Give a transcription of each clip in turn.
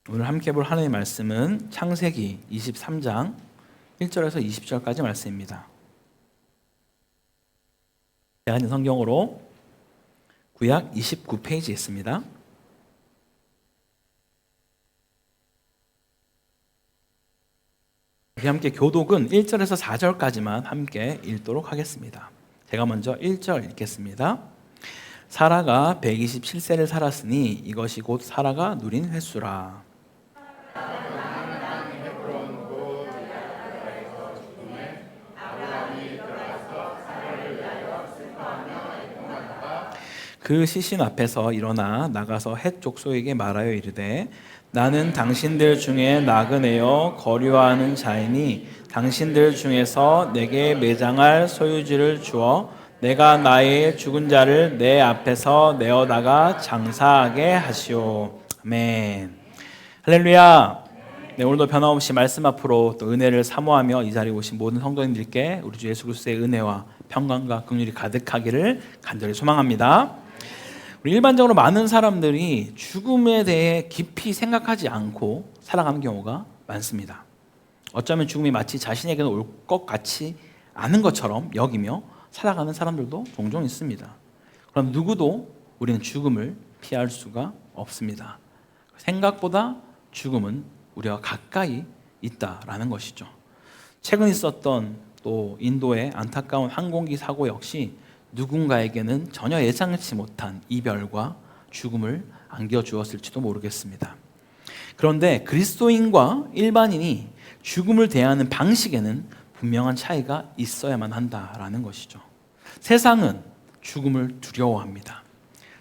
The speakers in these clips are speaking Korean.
오늘 함께 볼 하나님의 말씀은 창세기 23장 1절에서 20절까지 말씀입니다. 제가 있는 성경으로 구약 29페이지에 있습니다. 함께 교독은 1절에서 4절까지만 함께 읽도록 하겠습니다. 제가 먼저 1절 읽겠습니다. 사라가 127세를 살았으니 이것이 곧 사라가 누린 횟수라. 그 시신 앞에서 일어나 나가서 헷 족속에게 말하여 이르되 나는 당신들 중에 나그네여 거류하는 자이니 당신들 중에서 내게 매장할 소유지를 주어 내가 나의 죽은 자를 내 앞에서 내어다가 장사하게 하시오. 아멘. 할렐루야. 네, 오늘도 변함없이 말씀 앞으로 또 은혜를 사모하며 이 자리에 오신 모든 성도님들께 우리 주 예수 그리스도의 은혜와 평강과 긍휼이 가득하기를 간절히 소망합니다. 우리 일반적으로 많은 사람들이 죽음에 대해 깊이 생각하지 않고 살아가는 경우가 많습니다. 어쩌면 죽음이 마치 자신에게는 올 것 같지 않은 것처럼 여기며 살아가는 사람들도 종종 있습니다. 그럼 누구도 우리는 죽음을 피할 수가 없습니다. 생각보다 죽음은 우리와 가까이 있다라는 것이죠. 최근 있었던 또 인도의 안타까운 항공기 사고 역시 누군가에게는 전혀 예상치 못한 이별과 죽음을 안겨주었을지도 모르겠습니다. 그런데 그리스도인과 일반인이 죽음을 대하는 방식에는 분명한 차이가 있어야만 한다라는 것이죠. 세상은 죽음을 두려워합니다.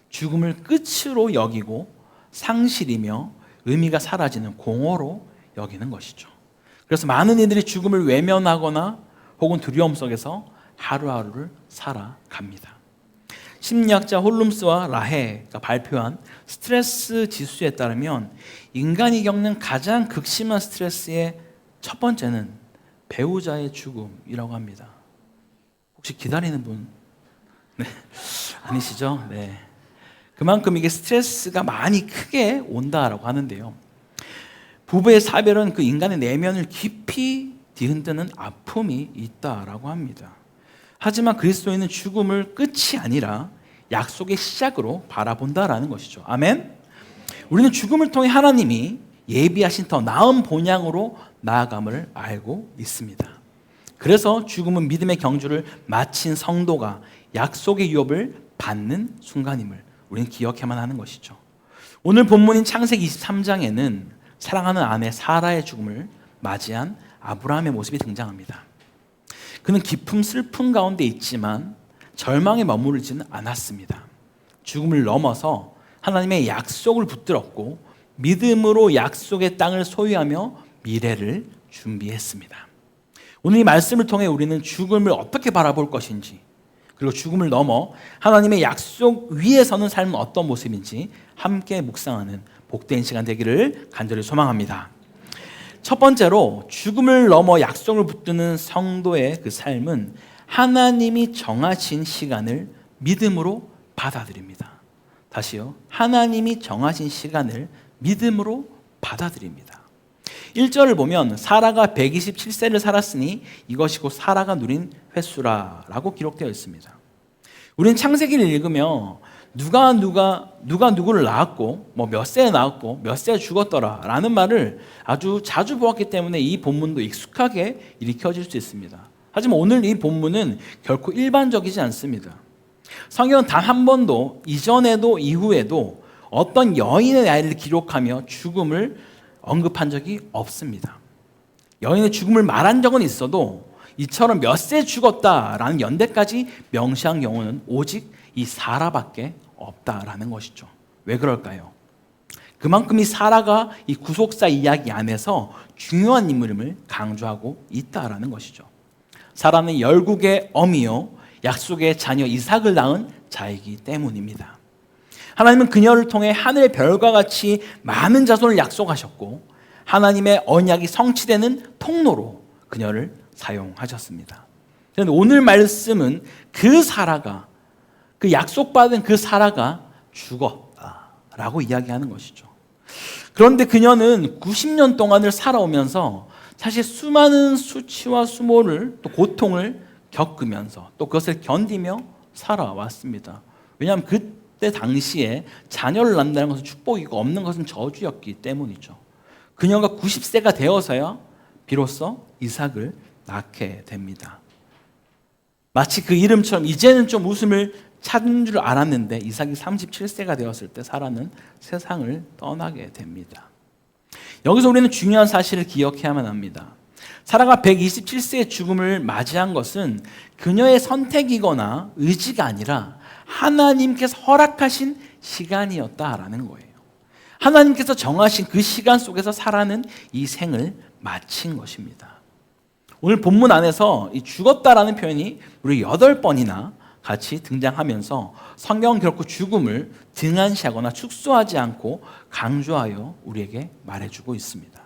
죽음을 끝으로 여기고 상실이며 의미가 사라지는 공허로 여기는 것이죠. 그래서 많은 이들이 죽음을 외면하거나 혹은 두려움 속에서 하루하루를 살아갑니다. 심리학자 홀룸스와 라헤가 발표한 스트레스 지수에 따르면 인간이 겪는 가장 극심한 스트레스의 첫 번째는 배우자의 죽음이라고 합니다. 혹시 기다리는 분? 네. 아니시죠? 네. 그만큼 이게 스트레스가 많이 크게 온다라고 하는데요. 부부의 사별은 그 인간의 내면을 깊이 뒤흔드는 아픔이 있다라고 합니다. 하지만 그리스도인은 죽음을 끝이 아니라 약속의 시작으로 바라본다라는 것이죠. 아멘? 우리는 죽음을 통해 하나님이 예비하신 더 나은 본향으로 나아감을 알고 있습니다. 그래서 죽음은 믿음의 경주를 마친 성도가 약속의 유업을 받는 순간임을 우리는 기억해야만 하는 것이죠. 오늘 본문인 창세기 23장에는 사랑하는 아내 사라의 죽음을 맞이한 아브라함의 모습이 등장합니다. 그는 깊은 슬픔 가운데 있지만 절망에 머무르지는 않았습니다. 죽음을 넘어서 하나님의 약속을 붙들었고 믿음으로 약속의 땅을 소유하며 미래를 준비했습니다. 오늘 이 말씀을 통해 우리는 죽음을 어떻게 바라볼 것인지, 그리고 죽음을 넘어 하나님의 약속 위에 서는 삶은 어떤 모습인지 함께 묵상하는 복된 시간 되기를 간절히 소망합니다. 첫 번째로 죽음을 넘어 약속을 붙드는 성도의 그 삶은 하나님이 정하신 시간을 믿음으로 받아들입니다. 다시요. 하나님이 정하신 시간을 믿음으로 받아들입니다. 1절을 보면 사라가 127세를 살았으니 이것이 곧 사라가 누린 횟수라라고 기록되어 있습니다. 우리는 창세기를 읽으며 누가 누구를 낳았고 몇 세에 낳았고 몇 세에 죽었더라 라는 말을 아주 자주 보았기 때문에 이 본문도 익숙하게 일으켜질 수 있습니다. 하지만 오늘 이 본문은 결코 일반적이지 않습니다. 성경은 단 한 번도 이전에도 이후에도 어떤 여인의 나이를 기록하며 죽음을 언급한 적이 없습니다. 여인의 죽음을 말한 적은 있어도 이처럼 몇 세 죽었다라는 연대까지 명시한 경우는 오직 이 사라밖에 없다라는 것이죠. 왜 그럴까요? 그만큼 이 사라가 이 구속사 이야기 안에서 중요한 인물임을 강조하고 있다라는 것이죠. 사라는 열국의 어미요 약속의 자녀 이삭을 낳은 자이기 때문입니다. 하나님은 그녀를 통해 하늘의 별과 같이 많은 자손을 약속하셨고 하나님의 언약이 성취되는 통로로 그녀를 사용하셨습니다. 그런데 오늘 말씀은 그 사라가, 그 약속받은 그 사라가 죽었다라고 이야기하는 것이죠. 그런데 그녀는 90년 동안을 살아오면서 사실 수많은 수치와 수모를 또 고통을 겪으면서 또 그것을 견디며 살아왔습니다. 왜냐하면 그때 당시에 자녀를 낳는다는 것은 축복이고 없는 것은 저주였기 때문이죠. 그녀가 90세가 되어서야 비로소 이삭을 낳게 됩니다. 마치 그 이름처럼 이제는 좀 웃음을 찾은 줄 알았는데 이삭이 37세가 되었을 때 사라는 세상을 떠나게 됩니다. 여기서 우리는 중요한 사실을 기억해야만 합니다. 사라가 127세의 죽음을 맞이한 것은 그녀의 선택이거나 의지가 아니라 하나님께서 허락하신 시간이었다라는 거예요. 하나님께서 정하신 그 시간 속에서 사라는 이 생을 마친 것입니다. 오늘 본문 안에서 이 죽었다라는 표현이 우리 8번이나 같이 등장하면서 성경은 결코 죽음을 등한시하거나 축소하지 않고 강조하여 우리에게 말해주고 있습니다.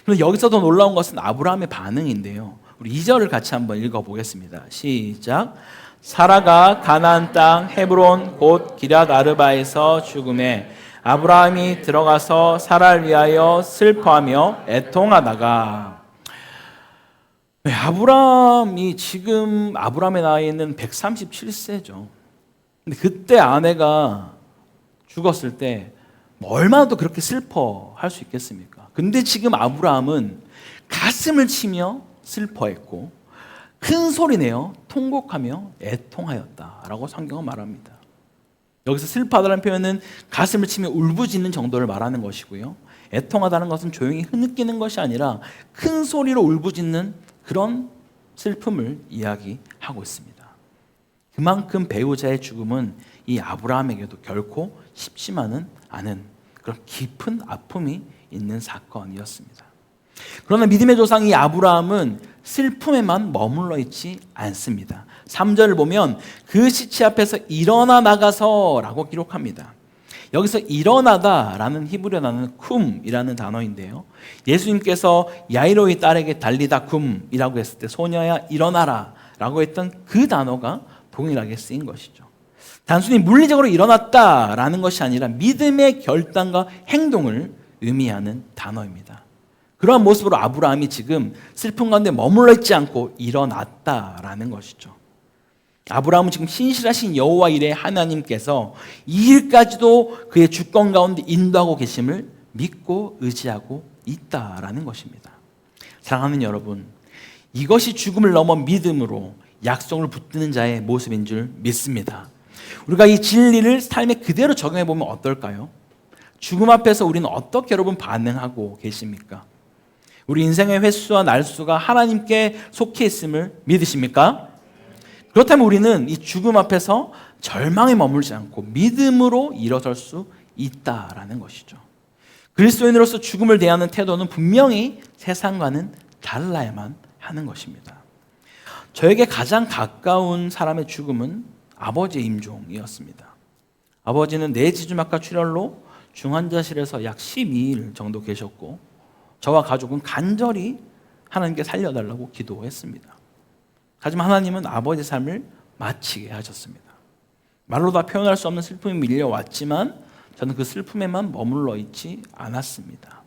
그런데 여기서 더 놀라운 것은 아브라함의 반응인데요. 우리 2절을 같이 한번 읽어보겠습니다. 시작. 사라가 가나안 땅 헤브론 곧 기럇 아르바에서 죽음에 아브라함이 들어가서 사라를 위하여 슬퍼하며 애통하다가 아브라함이 지금 아브라함의 나이는 137세죠. 근데 그때 아내가 죽었을 때 얼마나 더 그렇게 슬퍼할 수 있겠습니까? 근데 지금 아브라함은 가슴을 치며 슬퍼했고 큰 소리 내어 통곡하며 애통하였다라고 성경은 말합니다. 여기서 슬퍼하다는 표현은 가슴을 치며 울부짖는 정도를 말하는 것이고요. 애통하다는 것은 조용히 흐느끼는 것이 아니라 큰 소리로 울부짖는 그런 슬픔을 이야기하고 있습니다. 그만큼 배우자의 죽음은 이 아브라함에게도 결코 쉽지만은 않은 그런 깊은 아픔이 있는 사건이었습니다. 그러나 믿음의 조상 이 아브라함은 슬픔에만 머물러 있지 않습니다. 3절을 보면 그 시체 앞에서 일어나 나가서 라고 기록합니다. 여기서 일어나다라는 히브리어 단어는 쿰이라는 단어인데요. 예수님께서 야이로의 딸에게 달리다 쿰이라고 했을 때 소녀야 일어나라 라고 했던 그 단어가 동일하게 쓰인 것이죠. 단순히 물리적으로 일어났다라는 것이 아니라 믿음의 결단과 행동을 의미하는 단어입니다. 그러한 모습으로 아브라함이 지금 슬픔 가운데 머물러 있지 않고 일어났다라는 것이죠. 아브라함은 지금 신실하신 여호와 이레 하나님께서 이 일까지도 그의 주권 가운데 인도하고 계심을 믿고 의지하고 있다라는 것입니다. 사랑하는 여러분, 이것이 죽음을 넘어 믿음으로 약속을 붙드는 자의 모습인 줄 믿습니다. 우리가 이 진리를 삶에 그대로 적용해 보면 어떨까요? 죽음 앞에서 우리는 어떻게 여러분 반응하고 계십니까? 우리 인생의 횟수와 날수가 하나님께 속해 있음을 믿으십니까? 그렇다면 우리는 이 죽음 앞에서 절망에 머물지 않고 믿음으로 일어설 수 있다라는 것이죠. 그리스도인으로서 죽음을 대하는 태도는 분명히 세상과는 달라야만 하는 것입니다. 저에게 가장 가까운 사람의 죽음은 아버지의 임종이었습니다. 아버지는 뇌지주막하 출혈로 중환자실에서 약 12일 정도 계셨고 저와 가족은 간절히 하나님께 살려달라고 기도했습니다. 하지만 하나님은 아버지의 삶을 마치게 하셨습니다. 말로 다 표현할 수 없는 슬픔이 밀려왔지만 저는 그 슬픔에만 머물러 있지 않았습니다.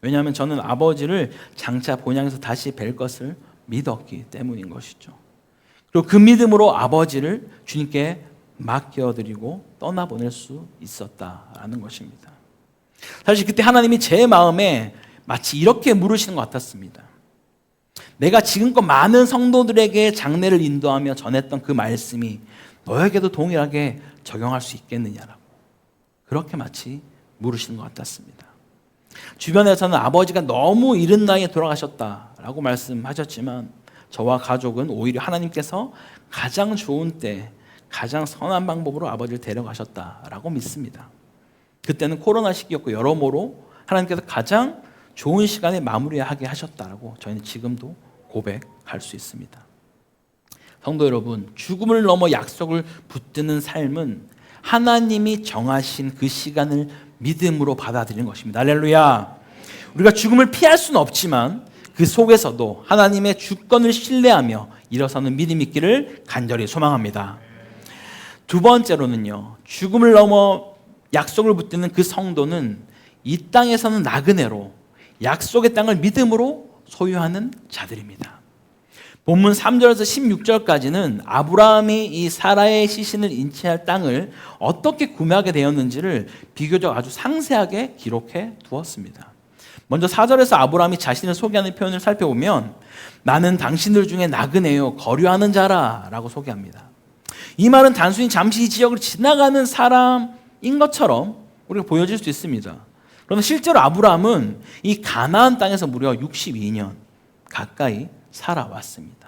왜냐하면 저는 아버지를 장차 본향에서 다시 뵐 것을 믿었기 때문인 것이죠. 그리고 그 믿음으로 아버지를 주님께 맡겨드리고 떠나보낼 수 있었다라는 것입니다. 사실 그때 하나님이 제 마음에 마치 이렇게 물으시는 것 같았습니다. 내가 지금껏 많은 성도들에게 장례를 인도하며 전했던 그 말씀이 너에게도 동일하게 적용할 수 있겠느냐라고 그렇게 마치 물으시는 것 같았습니다. 주변에서는 아버지가 너무 이른 나이에 돌아가셨다라고 말씀하셨지만 저와 가족은 오히려 하나님께서 가장 좋은 때 가장 선한 방법으로 아버지를 데려가셨다라고 믿습니다. 그때는 코로나 시기였고 여러모로 하나님께서 가장 좋은 시간에 마무리하게 하셨다라고 저희는 지금도 고백할 수 있습니다. 성도 여러분, 죽음을 넘어 약속을 붙드는 삶은 하나님이 정하신 그 시간을 믿음으로 받아들이는 것입니다. 할렐루야. 우리가 죽음을 피할 수는 없지만 그 속에서도 하나님의 주권을 신뢰하며 일어서는 믿음이 있기를 간절히 소망합니다. 두 번째로는요, 죽음을 넘어 약속을 붙드는 그 성도는 이 땅에서는 나그네로 약속의 땅을 믿음으로 소유하는 자들입니다. 본문 3절에서 16절까지는 아브라함이 이 사라의 시신을 인치할 땅을 어떻게 구매하게 되었는지를 비교적 아주 상세하게 기록해 두었습니다. 먼저 4절에서 아브라함이 자신을 소개하는 표현을 살펴보면 나는 당신들 중에 나그네요 거류하는 자라 라고 소개합니다. 이 말은 단순히 잠시 이 지역을 지나가는 사람인 것처럼 우리가 보여질 수 있습니다. 그러나 실제로 아브라함은 이 가나안 땅에서 무려 62년 가까이 살아왔습니다.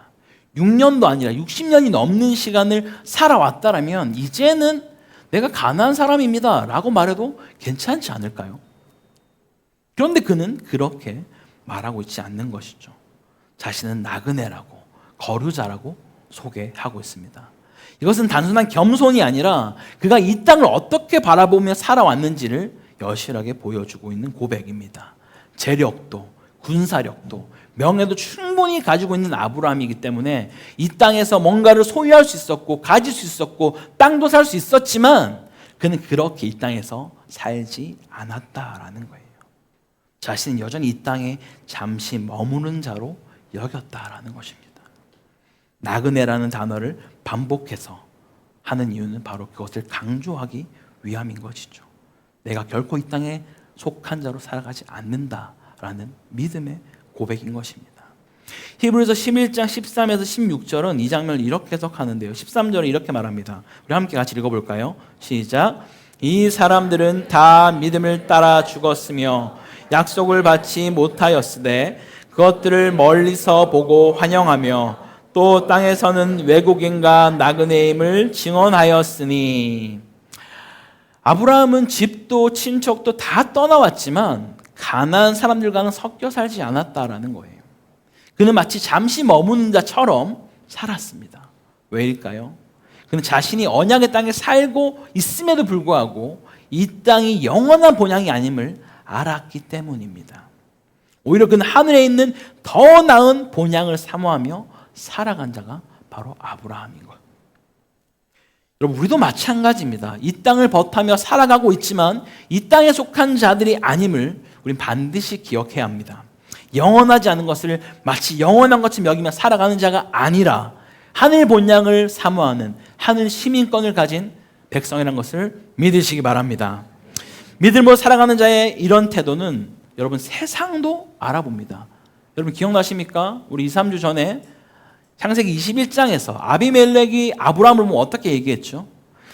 6년도 아니라 60년이 넘는 시간을 살아왔다라면 이제는 내가 가나안 사람입니다 라고 말해도 괜찮지 않을까요? 그런데 그는 그렇게 말하고 있지 않는 것이죠. 자신은 나그네라고 거류자라고 소개하고 있습니다. 이것은 단순한 겸손이 아니라 그가 이 땅을 어떻게 바라보며 살아왔는지를 여실하게 보여주고 있는 고백입니다. 재력도 군사력도 명예도 충분히 가지고 있는 아브라함이기 때문에 이 땅에서 뭔가를 소유할 수 있었고 가질 수 있었고 땅도 살 수 있었지만 그는 그렇게 이 땅에서 살지 않았다라는 거예요. 자신은 여전히 이 땅에 잠시 머무는 자로 여겼다라는 것입니다. 나그네라는 단어를 반복해서 하는 이유는 바로 그것을 강조하기 위함인 것이죠. 내가 결코 이 땅에 속한 자로 살아가지 않는다라는 믿음의 고백인 것입니다. 히브리서 11장 13에서 16절은 이 장면을 이렇게 해석하는데요. 13절은 이렇게 말합니다. 우리 함께 같이 읽어볼까요? 시작. 이 사람들은 다 믿음을 따라 죽었으며 약속을 받지 못하였으되 그것들을 멀리서 보고 환영하며 또 땅에서는 외국인과 나그네임을 증언하였으니 아브라함은 집도 친척도 다 떠나왔지만 가나안 사람들과는 섞여 살지 않았다라는 거예요. 그는 마치 잠시 머무는 자처럼 살았습니다. 왜일까요? 그는 자신이 언약의 땅에 살고 있음에도 불구하고 이 땅이 영원한 본향이 아님을 알았기 때문입니다. 오히려 그는 하늘에 있는 더 나은 본향을 사모하며 살아간 자가 바로 아브라함인 거예요. 여러분, 우리도 마찬가지입니다. 이 땅을 벗하며 살아가고 있지만 이 땅에 속한 자들이 아님을 우린 반드시 기억해야 합니다. 영원하지 않은 것을 마치 영원한 것처럼 여기며 살아가는 자가 아니라 하늘 본향을 사모하는 하늘 시민권을 가진 백성이라는 것을 믿으시기 바랍니다. 믿음으로 살아가는 자의 이런 태도는 여러분 세상도 알아봅니다. 여러분 기억나십니까? 우리 2, 3주 전에 창세기 21장에서 아비멜렉이 아브라함을 보면 어떻게 얘기했죠?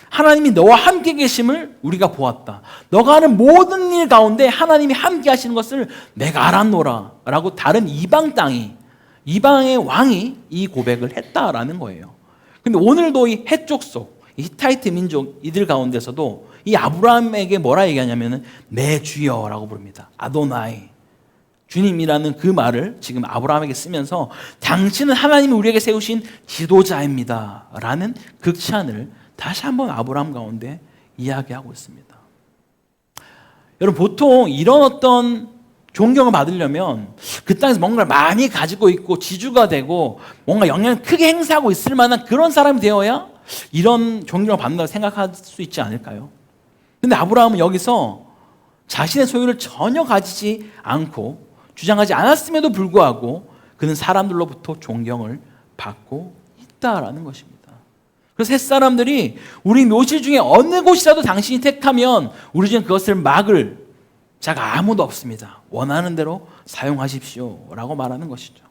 하나님이 너와 함께 계심을 우리가 보았다. 너가 하는 모든 일 가운데 하나님이 함께 하시는 것을 내가 알았노라 라고 다른 이방의 왕이 이 고백을 했다라는 거예요. 근데 오늘도 이 해쪽 속 히타이트 민족 이들 가운데서도 이 아브라함에게 뭐라 얘기하냐면은 내 주여라고 부릅니다. 아도나이. 주님이라는 그 말을 지금 아브라함에게 쓰면서 당신은 하나님이 우리에게 세우신 지도자입니다 라는 극찬을 다시 한번 아브라함 가운데 이야기하고 있습니다. 여러분 보통 이런 어떤 존경을 받으려면 그 땅에서 뭔가를 많이 가지고 있고 지주가 되고 뭔가 영향을 크게 행사하고 있을 만한 그런 사람이 되어야 이런 존경을 받는다고 생각할 수 있지 않을까요? 근데 아브라함은 여기서 자신의 소유를 전혀 가지지 않고 주장하지 않았음에도 불구하고 그는 사람들로부터 존경을 받고 있다라는 것입니다. 그래서 햇사람들이 우리 묘실 중에 어느 곳이라도 당신이 택하면 우리 중에 그것을 막을 자가 아무도 없습니다. 원하는 대로 사용하십시오 라고 말하는 것이죠.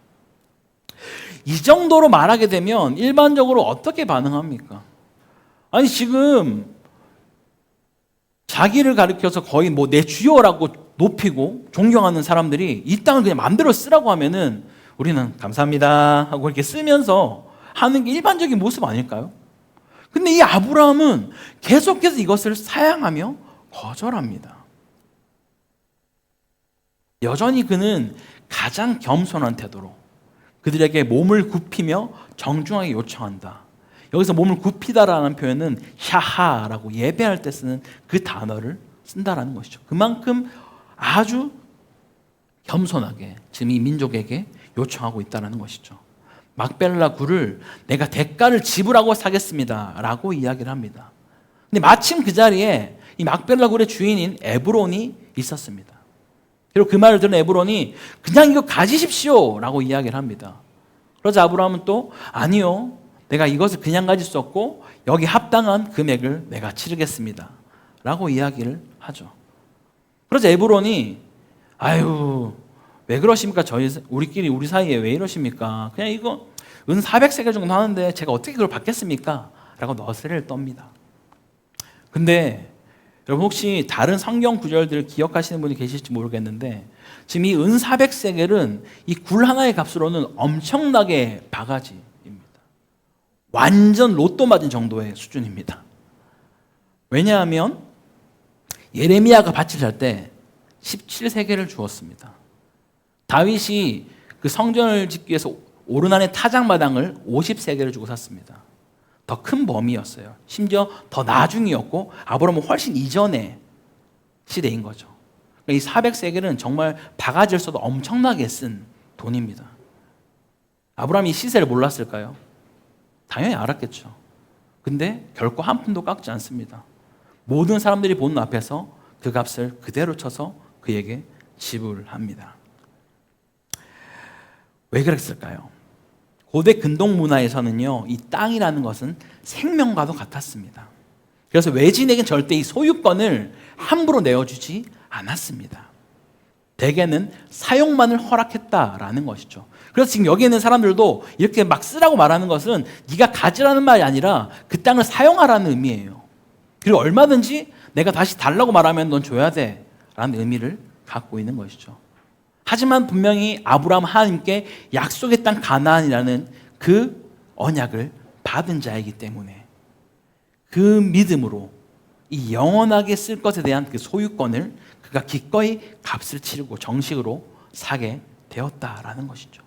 이 정도로 말하게 되면 일반적으로 어떻게 반응합니까? 아니 지금 자기를 가리켜서 거의 뭐 내 주여라고 높이고 존경하는 사람들이 이 땅을 그냥 마음대로 쓰라고 하면은 우리는 감사합니다 하고 이렇게 쓰면서 하는 게 일반적인 모습 아닐까요? 근데 이 아브라함은 계속해서 이것을 사양하며 거절합니다. 여전히 그는 가장 겸손한 태도로 그들에게 몸을 굽히며 정중하게 요청한다. 여기서 몸을 굽히다라는 표현은 샤하라고 예배할 때 쓰는 그 단어를 쓴다라는 것이죠. 그만큼 아주 겸손하게 지금 이 민족에게 요청하고 있다는 것이죠. 막벨라 굴을 내가 대가를 지불하고 사겠습니다 라고 이야기를 합니다. 근데 마침 그 자리에 이 막벨라 굴의 주인인 에브론이 있었습니다. 그리고 그 말을 들은 에브론이 그냥 이거 가지십시오 라고 이야기를 합니다. 그러자 아브라함은 또 아니요, 내가 이것을 그냥 가질 수 없고 여기 합당한 금액을 내가 치르겠습니다 라고 이야기를 하죠. 그러자 에브론이 아유, 왜 그러십니까? 우리 사이에 왜 이러십니까? 그냥 이거 은 400세겔 정도 하는데 제가 어떻게 그걸 받겠습니까? 라고 너스레를 떱니다. 근데 여러분 혹시 다른 성경 구절들을 기억하시는 분이 계실지 모르겠는데 지금 이 은 400세겔은 이 굴 하나의 값으로는 엄청나게 바가지입니다. 완전 로또 맞은 정도의 수준입니다. 왜냐하면 예레미야가 밭을 살 때 17세겔을 주었습니다. 다윗이 그 성전을 짓기 위해서 오르난의 타작마당을 50세겔을 주고 샀습니다. 더 큰 범위였어요. 심지어 더 나중이었고 아브라함은 훨씬 이전의 시대인 거죠. 이 400세겔은 정말 바가지를 써도 엄청나게 쓴 돈입니다. 아브라함이 이 시세를 몰랐을까요? 당연히 알았겠죠. 근데 결코 한 푼도 깎지 않습니다. 모든 사람들이 보는 앞에서 그 값을 그대로 쳐서 그에게 지불합니다. 왜 그랬을까요? 고대 근동 문화에서는요, 이 땅이라는 것은 생명과도 같았습니다. 그래서 외지인에겐 절대 이 소유권을 함부로 내어주지 않았습니다. 대개는 사용만을 허락했다라는 것이죠. 그래서 지금 여기 있는 사람들도 이렇게 막 쓰라고 말하는 것은 네가 가지라는 말이 아니라 그 땅을 사용하라는 의미예요. 그리고 얼마든지 내가 다시 달라고 말하면 넌 줘야 돼 라는 의미를 갖고 있는 것이죠. 하지만 분명히 아브라함 하나님께 약속의 땅 가나안이라는 그 언약을 받은 자이기 때문에 그 믿음으로 이 영원하게 쓸 것에 대한 그 소유권을 그가 기꺼이 값을 치르고 정식으로 사게 되었다라는 것이죠.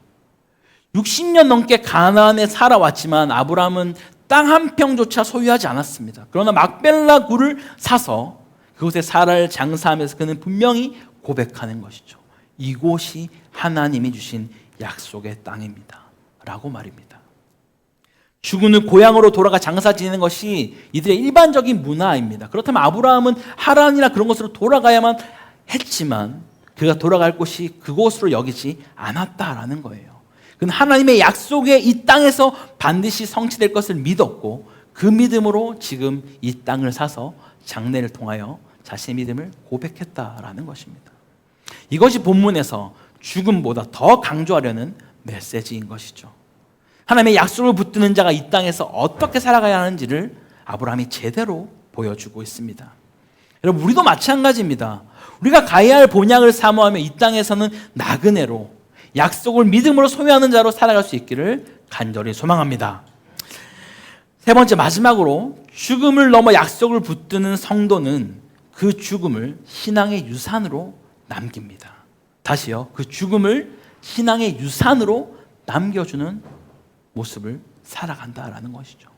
60년 넘게 가나안에 살아왔지만 아브라함은 땅 한 평조차 소유하지 않았습니다. 그러나 막벨라 굴을 사서 그곳에 사라를 장사하면서 그는 분명히 고백하는 것이죠. 이곳이 하나님이 주신 약속의 땅입니다 라고 말입니다. 죽은 후 고향으로 돌아가 장사 지내는 것이 이들의 일반적인 문화입니다. 그렇다면 아브라함은 하란이나 그런 곳으로 돌아가야만 했지만 그가 돌아갈 곳이 그곳으로 여기지 않았다라는 거예요. 그는 하나님의 약속의 이 땅에서 반드시 성취될 것을 믿었고 그 믿음으로 지금 이 땅을 사서 장례를 통하여 자신의 믿음을 고백했다라는 것입니다. 이것이 본문에서 죽음보다 더 강조하려는 메시지인 것이죠. 하나님의 약속을 붙드는 자가 이 땅에서 어떻게 살아가야 하는지를 아브라함이 제대로 보여주고 있습니다. 여러분, 우리도 마찬가지입니다. 우리가 가야 할 본향을 사모하며 이 땅에서는 나그네로 약속을 믿음으로 소유하는 자로 살아갈 수 있기를 간절히 소망합니다. 세 번째, 마지막으로 죽음을 넘어 약속을 붙드는 성도는 그 죽음을 신앙의 유산으로 남깁니다. 다시요, 그 죽음을 신앙의 유산으로 남겨주는 모습을 살아간다라는 것이죠.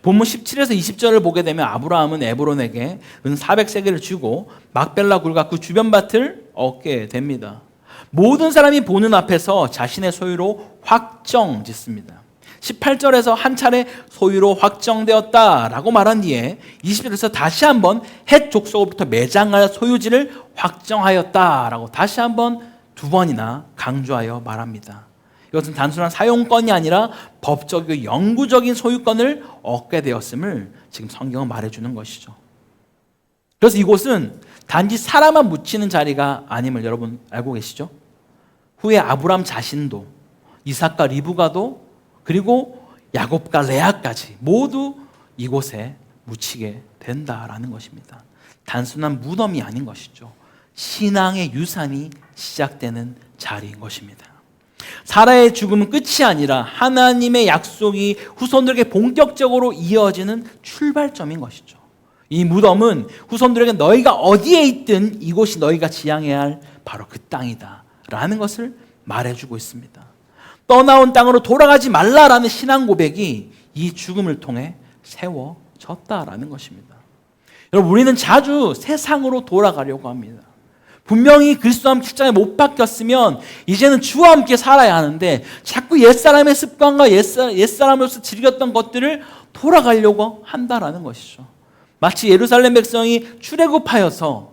본문 17에서 20절을 보게 되면 아브라함은 에브론에게 은 400세겔을 주고 막벨라 굴과 그 주변 밭을 얻게 됩니다. 모든 사람이 보는 앞에서 자신의 소유로 확정 짓습니다. 18절에서 한 차례 소유로 확정되었다라고 말한 뒤에 20절에서 다시 한번 헷 족속으로부터 매장할 소유지를 확정하였다라고 다시 한번 두 번이나 강조하여 말합니다. 이것은 단순한 사용권이 아니라 법적이고 영구적인 소유권을 얻게 되었음을 지금 성경은 말해주는 것이죠. 그래서 이곳은 단지 사람만 묻히는 자리가 아님을 여러분 알고 계시죠? 후에 아브람 자신도 이삭과 리브가도 그리고 야곱과 레아까지 모두 이곳에 묻히게 된다라는 것입니다. 단순한 무덤이 아닌 것이죠. 신앙의 유산이 시작되는 자리인 것입니다. 사라의 죽음은 끝이 아니라 하나님의 약속이 후손들에게 본격적으로 이어지는 출발점인 것이죠. 이 무덤은 후손들에게 너희가 어디에 있든 이곳이 너희가 지향해야 할 바로 그 땅이다 라는 것을 말해주고 있습니다. 떠나온 땅으로 돌아가지 말라라는 신앙 고백이 이 죽음을 통해 세워졌다라는 것입니다. 여러분, 우리는 자주 세상으로 돌아가려고 합니다. 분명히 그리스도와 함께 십자가에 못 박혔으면 이제는 주와 함께 살아야 하는데 자꾸 옛사람의 습관과 옛사람으로서 즐겼던 것들을 돌아가려고 한다라는 것이죠. 마치 예루살렘 백성이 출애굽하여서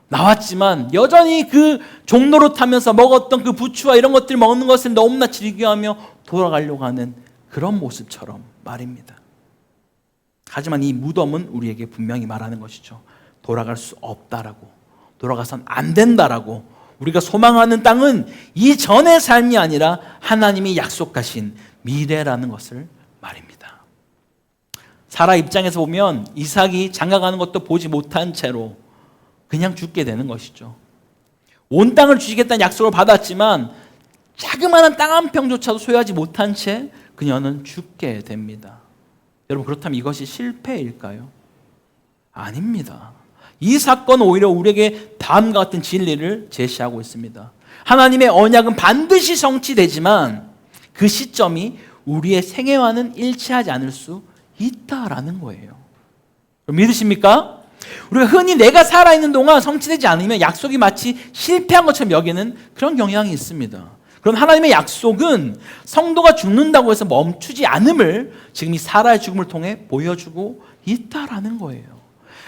나왔지만 여전히 그 종로를 타면서 먹었던 그 부추와 이런 것들 먹는 것을 너무나 즐겨하며 돌아가려고 하는 그런 모습처럼 말입니다. 하지만 이 무덤은 우리에게 분명히 말하는 것이죠. 돌아갈 수 없다라고, 돌아가선 안 된다라고. 우리가 소망하는 땅은 이전의 삶이 아니라 하나님이 약속하신 미래라는 것을 말입니다. 사라 입장에서 보면 이삭이 장가가는 것도 보지 못한 채로 그냥 죽게 되는 것이죠. 온 땅을 주시겠다는 약속을 받았지만 자그마한 땅 한 평조차도 소유하지 못한 채 그녀는 죽게 됩니다. 여러분, 그렇다면 이것이 실패일까요? 아닙니다. 이 사건은 오히려 우리에게 다음과 같은 진리를 제시하고 있습니다. 하나님의 언약은 반드시 성취되지만 그 시점이 우리의 생애와는 일치하지 않을 수 있다라는 거예요. 믿으십니까? 우리가 흔히 내가 살아있는 동안 성취되지 않으면 약속이 마치 실패한 것처럼 여기는 그런 경향이 있습니다. 그런 하나님의 약속은 성도가 죽는다고 해서 멈추지 않음을 지금 이 사라의 죽음을 통해 보여주고 있다라는 거예요.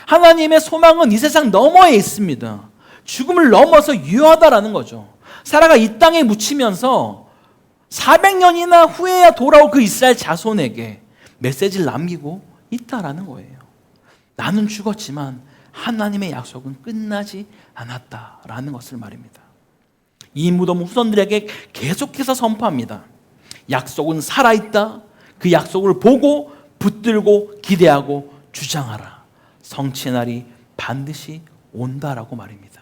하나님의 소망은 이 세상 너머에 있습니다. 죽음을 넘어서 유효하다라는 거죠. 사라가 이 땅에 묻히면서 400년이나 후에야 돌아올 그 이스라엘 자손에게 메시지를 남기고 있다라는 거예요. 나는 죽었지만 하나님의 약속은 끝나지 않았다라는 것을 말입니다. 이 무덤 후손들에게 계속해서 선포합니다. 약속은 살아있다. 그 약속을 보고 붙들고 기대하고 주장하라. 성취의 날이 반드시 온다라고 말입니다.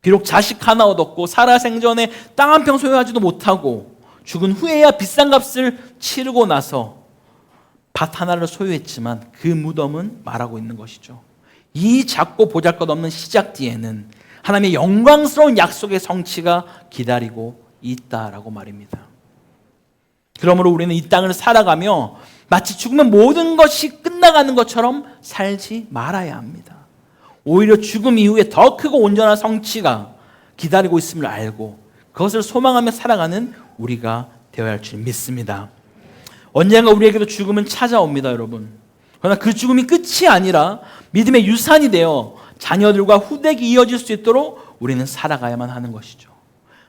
비록 자식 하나 얻었고 살아 생전에 땅 한 평 소유하지도 못하고 죽은 후에야 비싼 값을 치르고 나서 밭 하나를 소유했지만 그 무덤은 말하고 있는 것이죠. 이 작고 보잘것없는 시작 뒤에는 하나님의 영광스러운 약속의 성취가 기다리고 있다라고 말입니다. 그러므로 우리는 이 땅을 살아가며 마치 죽으면 모든 것이 끝나가는 것처럼 살지 말아야 합니다. 오히려 죽음 이후에 더 크고 온전한 성취가 기다리고 있음을 알고 그것을 소망하며 살아가는 우리가 되어야 할 줄 믿습니다. 언젠가 우리에게도 죽음은 찾아옵니다, 여러분. 그러나 그 죽음이 끝이 아니라 믿음의 유산이 되어 자녀들과 후대기 이어질 수 있도록 우리는 살아가야만 하는 것이죠.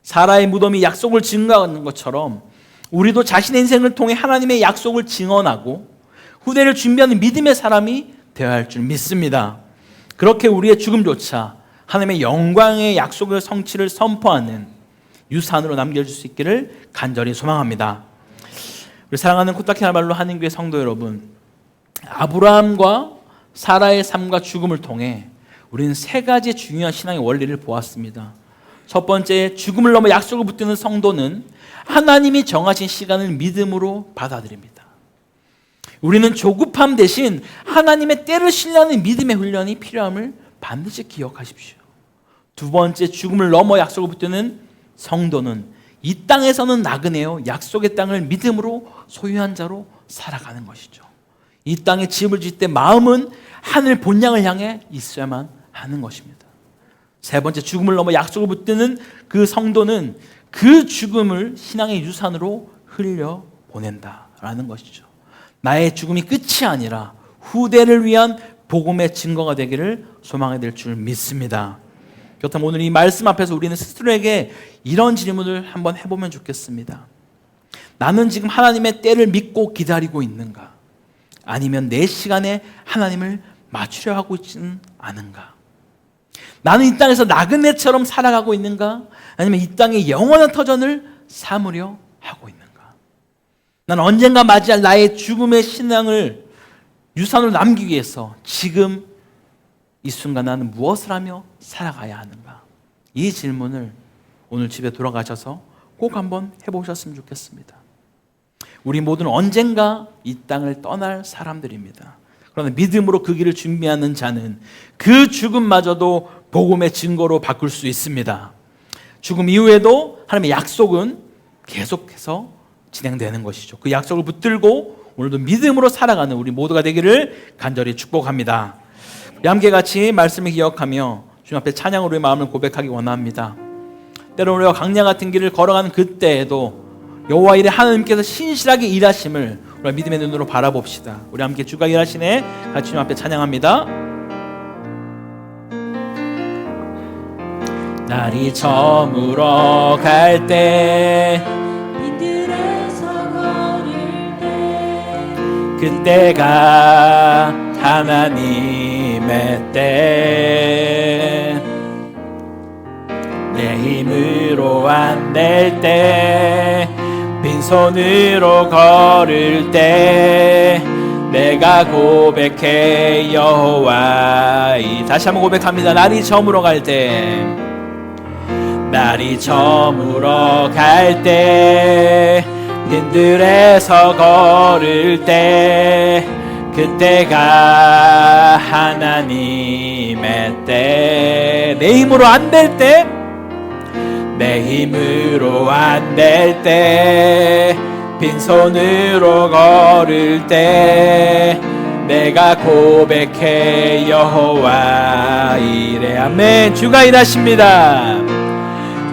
사라의 무덤이 약속을 증거하는 것처럼 우리도 자신의 인생을 통해 하나님의 약속을 증언하고 후대를 준비하는 믿음의 사람이 되어야 할 줄 믿습니다. 그렇게 우리의 죽음조차 하나님의 영광의 약속의 성취를 선포하는 유산으로 남겨줄 수 있기를 간절히 소망합니다. 우리 사랑하는 코타키나발루 한인교회 성도 여러분, 아브라함과 사라의 삶과 죽음을 통해 우리는 세 가지 중요한 신앙의 원리를 보았습니다. 첫 번째, 죽음을 넘어 약속을 붙드는 성도는 하나님이 정하신 시간을 믿음으로 받아들입니다. 우리는 조급함 대신 하나님의 때를 신뢰하는 믿음의 훈련이 필요함을 반드시 기억하십시오. 두 번째, 죽음을 넘어 약속을 붙드는 성도는 이 땅에서는 나그네요 약속의 땅을 믿음으로 소유한 자로 살아가는 것이죠. 이 땅에 집을 지을 때 마음은 하늘 본향을 향해 있어야만 하는 것입니다. 세 번째, 죽음을 넘어 약속을 붙드는 그 성도는 그 죽음을 신앙의 유산으로 흘려보낸다라는 것이죠. 나의 죽음이 끝이 아니라 후대를 위한 복음의 증거가 되기를 소망해야 될 줄 믿습니다. 그렇다면 오늘 이 말씀 앞에서 우리는 스스로에게 이런 질문을 한번 해보면 좋겠습니다. 나는 지금 하나님의 때를 믿고 기다리고 있는가? 아니면 내 시간에 하나님을 맞추려 하고 있지는 않은가? 나는 이 땅에서 나그네처럼 살아가고 있는가? 아니면 이 땅의 영원한 터전을 삼으려 하고 있는가? 나는 언젠가 맞이할 나의 죽음의 신앙을 유산으로 남기기 위해서 지금 이 순간 나는 무엇을 하며 살아가야 하는가? 이 질문을 오늘 집에 돌아가셔서 꼭 한번 해보셨으면 좋겠습니다. 우리 모두는 언젠가 이 땅을 떠날 사람들입니다. 그러나 믿음으로 그 길을 준비하는 자는 그 죽음마저도 복음의 증거로 바꿀 수 있습니다. 죽음 이후에도 하나님의 약속은 계속해서 진행되는 것이죠. 그 약속을 붙들고 오늘도 믿음으로 살아가는 우리 모두가 되기를 간절히 축복합니다. 우리 함께 같이 말씀을 기억하며 주님 앞에 찬양으로 우리의 마음을 고백하기 원합니다. 때로는 우리가 광야 같은 길을 걸어가는 그때에도 여호와 이레 하나님께서 신실하게 일하심을 우리가 믿음의 눈으로 바라봅시다. 우리 함께 주가 일하시네 같이 주님 앞에 찬양합니다. 날이 저물어 갈 때 빈들에서 걸을 때 그때가 하나님의 때 내 힘으로 안 될 때 빈손으로 걸을 때 내가 고백해 여호와 다시 한번 고백합니다. 날이 저물어 갈 때 날이 저물어 갈 때 빈들에서 걸을 때 그때가 하나님의 때 내 힘으로 안 될 때 내 힘으로 안 될 때 빈손으로 걸을 때 내가 고백해 여호와 이래. 아멘. 주가 일하십니다.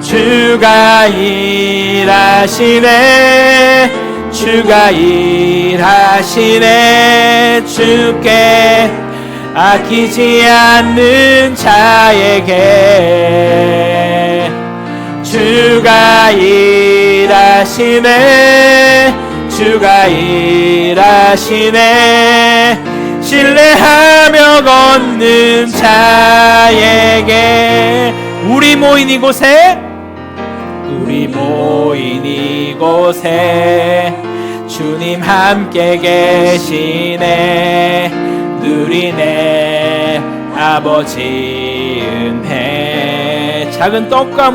주가 일하시네 주가 일하시네 주께 아끼지 않는 자에게 주가 일하시네 주가 일하시네 신뢰하며 걷는 자에게 우리 모인 이곳에 주님 함께 계시네 누리네 아버지 은혜 작은 떡과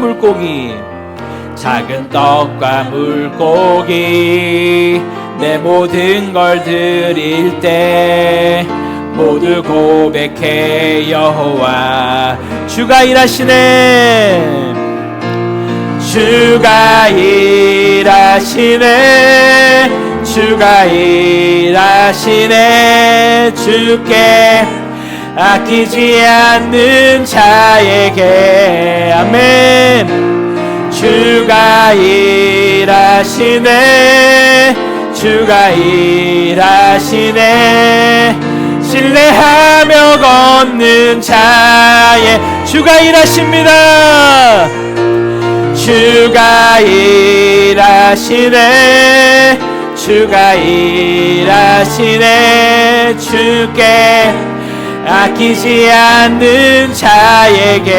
물고기 내 모든 걸 드릴 때 모두 고백해 여호와 주가 일하시네 주가 일하시네 주가 일하시네 주께 아끼지 않는 자에게 아멘 주가 일하시네 주가 일하시네 신뢰하며 걷는 자의 주가 일하십니다 주가 일하시네 주가 일하시네 주께 아끼지 않는 자에게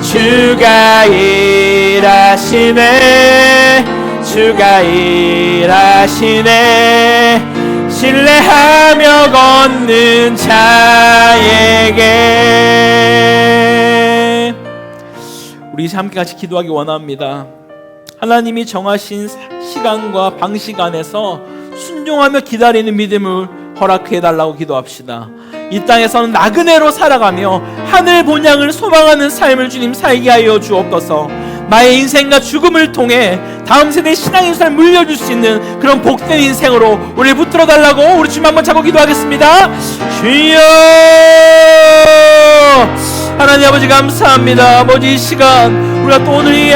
주가 일하시네 주가 일하시네 신뢰하며 걷는 자에게 우리 함께 같이 기도하기 원합니다. 하나님이 정하신 시간과 방식 안에서 순종하며 기다리는 믿음을 허락해 달라고 기도합시다. 이 땅에서는 나그네로 살아가며 하늘 본향을 소망하는 삶을 주님 살게 하여 주옵소서. 나의 인생과 죽음을 통해 다음 세대 신앙의 유산을 물려줄 수 있는 그런 복된 인생으로 우리를 붙들어 달라고 우리 주님 한번 잡고 기도하겠습니다. 주여 하나님 아버지 감사합니다. 아버지 이 시간 우리가 또 오늘 이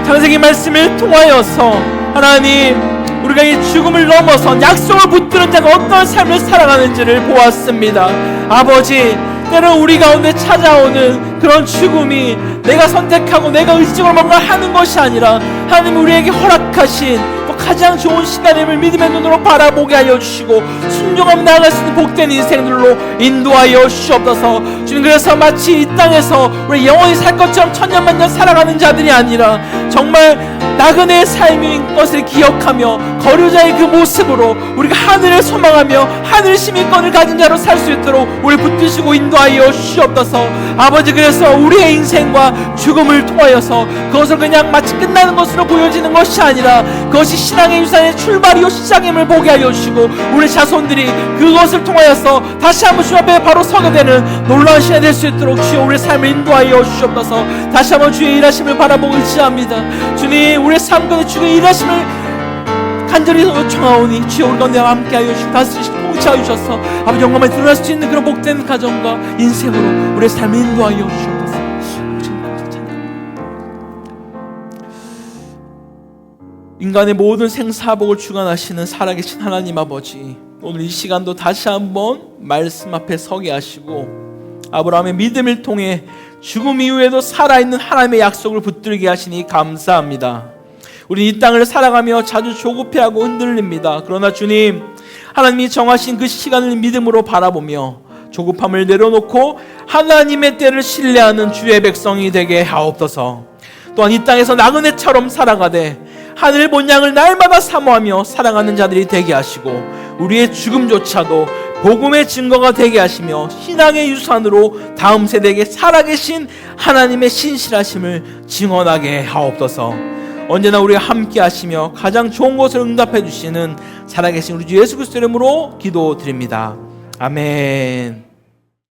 창세기 말씀을 통하여서 하나님 우리가 이 죽음을 넘어서 약속을 붙드는 자가 어떤 삶을 살아가는지를 보았습니다. 아버지 때로 우리 가운데 찾아오는 그런 죽음이 내가 선택하고 내가 의지적으로 뭔가 하는 것이 아니라 하나님이 우리에게 허락하신 또 가장 좋은 시간임을 믿음의 눈으로 바라보게 하여 주시고 순종하며 나아갈 수 있는 복된 인생들로 인도하여 주시옵소서. 주님 그래서 마치 이 땅에서 우리 영원히 살 것처럼 천년만년 살아가는 자들이 아니라 정말 나그네의 삶인 것을 기억하며 거류자의 그 모습으로 우리가 하늘을 소망하며 하늘 시민권을 가진 자로 살 수 있도록 우리 붙드시고 인도하여 주시옵소서. 아버지 그래서 우리의 인생과 죽음을 통하여서 그것을 그냥 마치 끝나는 것으로 보여지는 것이 아니라 그것이 신앙의 유산의 출발이요 시작임을 보게 하여 주시고 우리 자손들이 그것을 통하여서 다시 한번 주 앞에 바로 서게 되는 놀라운 시간이 될 수 있도록 주여 우리의 삶을 인도하여 주시옵소서. 다시 한번 주의 일하심을 바라보고 의지합니다. 주님 우리의 삶 가운데 주의 일하심을 간절히 요청하오니 주여 우리 가운데 함께하여 주시고 다스리시고 통치하여 주셔서 아버지 영광을 드러날 수 있는 그런 복된 가정과 인생으로 우리의 삶을 인도하여 주시옵소서. 인간의 모든 생사복을 주관하시는 살아계신 하나님 아버지 오늘 이 시간도 다시 한번 말씀 앞에 서게 하시고 아브라함의 믿음을 통해 죽음 이후에도 살아있는 하나님의 약속을 붙들게 하시니 감사합니다. 우리 이 땅을 살아가며 자주 조급해하고 흔들립니다. 그러나 주님, 하나님이 정하신 그 시간을 믿음으로 바라보며 조급함을 내려놓고 하나님의 때를 신뢰하는 주의 백성이 되게 하옵소서. 또한 이 땅에서 나그네처럼 살아가되 하늘 본 양을 날마다 사모하며 살아가는 자들이 되게 하시고 우리의 죽음조차도 복음의 증거가 되게 하시며 신앙의 유산으로 다음 세대에게 살아계신 하나님의 신실하심을 증언하게 하옵소서. 언제나 우리와 함께 하시며 가장 좋은 것을 응답해 주시는 살아계신 우리 주 예수 그리스도 이름으로 기도드립니다. 아멘.